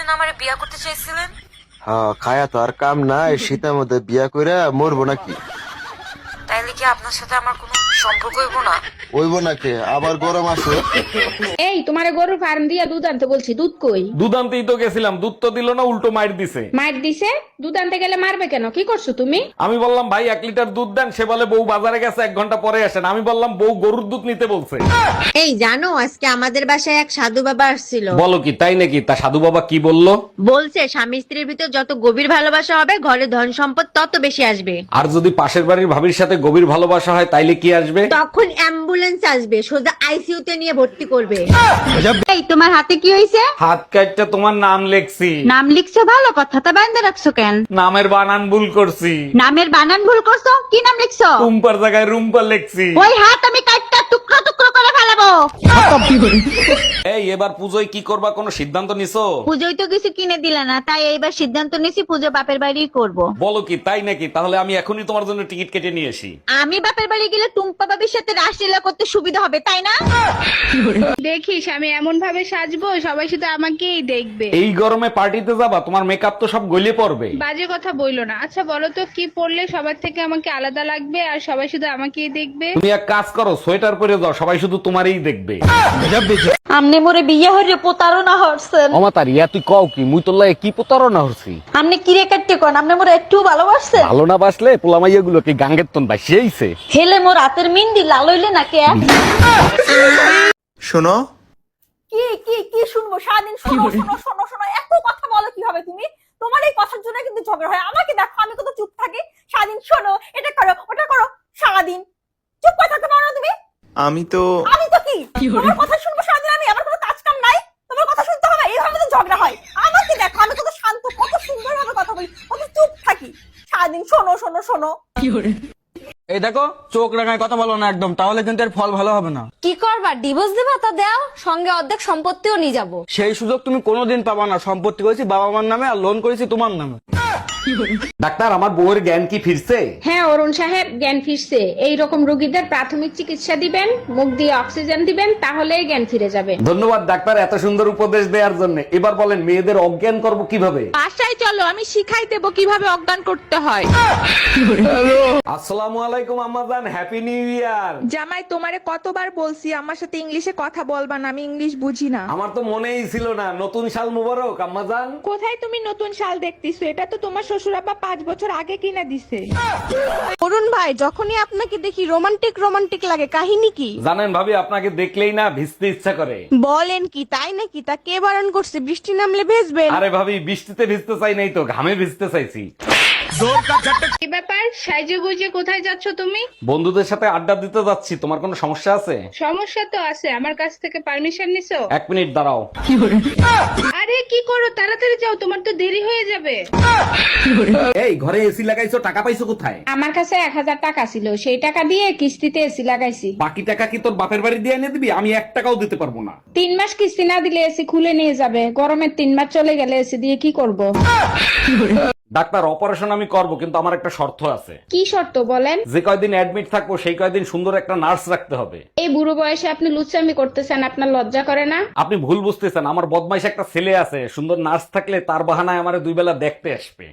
না আমারে বিয়া করতে চাইছিলেন? হ্যাঁ, খায়া তো আর কাম নাই, শীতের মধ্যে বিয়া কইরা মরবো নাকি? তাইলে কি আপনার সাথে আমার কোনো সম্পর্ক হইব না? হইব নাকি? আবার গরম আছে। এই তোমারে গরুর ফার্ম দিয়া দুধ আনতে বলছি, দুধ কই? দুধ আনতেই তো গেছিলাম, দুধ তো দিল না, উল্টো মাইর দিছে। মার দিছে? দুধ আনতে গেলে মারবে কেন? কি করছো তুমি? আমি বললাম ভাই 1 লিটার দুধ দেন, সে বলে বউ বাজারে গেছে 1 ঘন্টা পরে আসেন। আমি বললাম বউ গরুর দুধ নিতে বলছে। এই জানো আজকে আমাদের বাসায় এক সাধু বাবা আসছিল। বলো কি, তাই নাকি? তা সাধু বাবা কি বললো? বলছে স্বামী স্ত্রীর ভিতর যত গভীর ভালোবাসা হবে ঘরে ধন সম্পদ তত বেশি আসবে। আর যদি পাশের বাড়ির ভাবির সাথে গভীর ভালোবাসা হয় তাইলে কি আসবে? তখন অ্যাম্বুলেন্স আসবে, সোজা আইসিইউ তে নিয়ে ভর্তি করবে। এই তোমার হাতে কি হয়েছে? হাত কাটটা তোমার নাম লেখছি। নাম লিখছো ভালো কথা, তা বাইন্দা রাখছো কেন? নামের বানান ভুল করছি। নামের বানান ভুল করছো? কি নাম লিখছো? রুম্পার জায়গায় রুম্পা লেখছি। ওই হাত আমি কাটটা টুকরো টুকরো করে ফেলাবো। এই এবার পুজোয় কি করবা, কোনো সিদ্ধান্ত নিছো? পুজোয় তো কিছু কিনে দিলে না, তাই এইবার সিদ্ধান্ত নিছি পুজো বাপের বাড়ি করব। বলো কি, তাই নাকি? তাহলে আমি এখনই তোমার জন্য টিকিট কেটে নিয়ে আসি। আমি বাপের বাড়ি গেলে টুম্পা বাবির সাথে রাসলীলা করতে সুবিধা হবে, তাই না? দেখিস আমি এমন ভাবে সাজবো সবাই শুধু আমাকেই দেখবে। এই গরমে পার্টিতে যাবা? তোমার মেকআপ তো সব গলে পড়বে। বাজে কথা বইলো না। আচ্ছা বলো তো কি পরলে সবার থেকে আমাকে আলাদা লাগবে আর সবাই শুধু আমাকেই দেখবে? তুমি এক কাজ করো, সোয়েটার পরে যাও, সবাই শুধু তোমারই দেখবে। আমনে মোরে বিয়ে হইরে প্রতারণা হরছেন। অমাতার ইয়া তুই কও কি? মুই তোর লাগে কি প্রতারণা হচ্ছি? আমনে কিরে কাটতে কোন আমনে মোরে একটু ভালোবাসছেন? ভালো না বাসলে পোলামাইয়া গুলো কি গাঙ্গের তন বাসিয়েছে? হেলে মোর রাতের মিন্দি লাল হইলে না কে? শোনো, কি কি কি শুনবো সারাদিন? শোনো শোনো শোনো শোনো, এত কথা বলো কিভাবে তুমি? তোমার এই কথার জন্য কিন্তু ঝগড়া হয়। আমাকে দেখো আমি কত চুপ থাকি সারাদিন। শোনো, এটা করো ওটা করো, সারাদিন চুপ করে থাকতে পারো না তুমি? আমি তো আমি তো কি তোমার কথা শুনবো সারাদিন? আমি আমার কোনো কাজ কাম নাই, তোমার কথা শুনতে হবে? এইভাবে তো ঝগড়া হয়। আমাকে দেখো আমি কত শান্ত, কত সুন্দর ভাবে কথা বলি, কত চুপ থাকি সারাদিন। শোনো শোনো শোনো, এই দেখো, চোখ রাঙায় কথা বলো না একদম, তাহলে কিন্তু এর ফল ভালো হবে না। কি করবা? ডিভোর্স দিবা? তা দাও, সঙ্গে অর্ধেক সম্পত্তিও নিয়ে যাবো। সেই সুযোগ তুমি কোনোদিন পাবা না। সম্পত্তি করেছি বাবা মার নামে আর লোন করেছি তোমার নামে। ডাক্তার, আমার বউয়ের জ্ঞান কি ফিরছে? হ্যাঁ অরুণ সাহেব, জ্ঞান ফিরছে। এইরকম রোগীদের প্রাথমিক চিকিৎসা দিবেন, মুখ দিয়ে অক্সিজেন দিবেন, তাহলেই জ্ঞান ফিরে যাবে। ধন্যবাদ ডাক্তার এত সুন্দর উপদেশ দেওয়ার জন্য। এবার বলেন মেয়েদের অজ্ঞান করব কিভাবে? বাসায় চলো, আমি শিখাই দেবো কিভাবে অজ্ঞান করতে হয়। আসসালামু আলাইকুম আম্মাজান, হ্যাপি নিউ ইয়ার। জামাই তোমারে কতবার বলছি আমার সাথে ইংলিশে কথা বলবা না, আমি ইংলিশ বুঝি না। আমার তো মনেই ছিল না। নতুন সাল মুবারক আম্মাজান। কোথায় তুমি নতুন শাল দেখতেছো? এটা তো তোমার শ্বশুর আব্বা 5 বছর আগে কিনা দিছে। অরুণ ভাই, যখনই আপনাকে দেখি রোমান্টিক রোমান্টিক লাগে, কাহিনী কি? জানেন ভাবি, আপনাকে দেখলেই না ভিজতে ইচ্ছা করে। বলেন কি, তাই নাকি? তা কে বারণ করছে? বৃষ্টি নামলে ভেজবেন? আরে ভাবি, বৃষ্টিতে ভিজতে চাই নাই তো, ঘামে ভিজতে চাইছি। কি ব্যাপার, সাইজে গুজে কোথায় যাচ্ছ তুমি? বন্ধুদের সাথে আড্ডা দিতে যাচ্ছি। তোমার কোনো সমস্যা আছে? সমস্যা তো আছে, আমার কাছ থেকে পারমিশন নিছো? 1 মিনিট দাঁড়াও। আরে কি করো, তাড়াতাড়ি যাও, তোমার তো দেরি হয়ে যাবে। এই ঘরে এসি লাগাইছো, টাকা পাইছো কোথায়? আমার কাছে 1000 টাকা ছিল, সেই টাকা দিয়ে কিস্তিতে এসি লাগাইছি। বাকি টাকা কি তোর বাপের বাড়ি দিয়ে এনে দিবি? আমি 1 টাকাও দিতে পারবো না। 3 মাস কিস্তি না দিলে এসি খুলে নিয়ে যাবে। গরমের 3 মাস চলে গেলে এসি দিয়ে কি করব? ডাক্তার, অপারেশন আমি করব, কিন্তু আমার একটা শর্ত আছে। কি শর্ত বলেন? যে কয়দিন অ্যাডমিট থাকবো সেই কয়দিন সুন্দর একটা নার্স রাখতে হবে। এই বুড়ো বয়সে আপনি লুচ্চামি করতেছেন, আপনার লজ্জা করে না? আপনি ভুল বুঝতেছেন, আমার বদমাইশ একটা ছেলে আছে, সুন্দর নার্স থাকলে তার বাহানায় আমারে 2 বেলা দেখতে আসবে।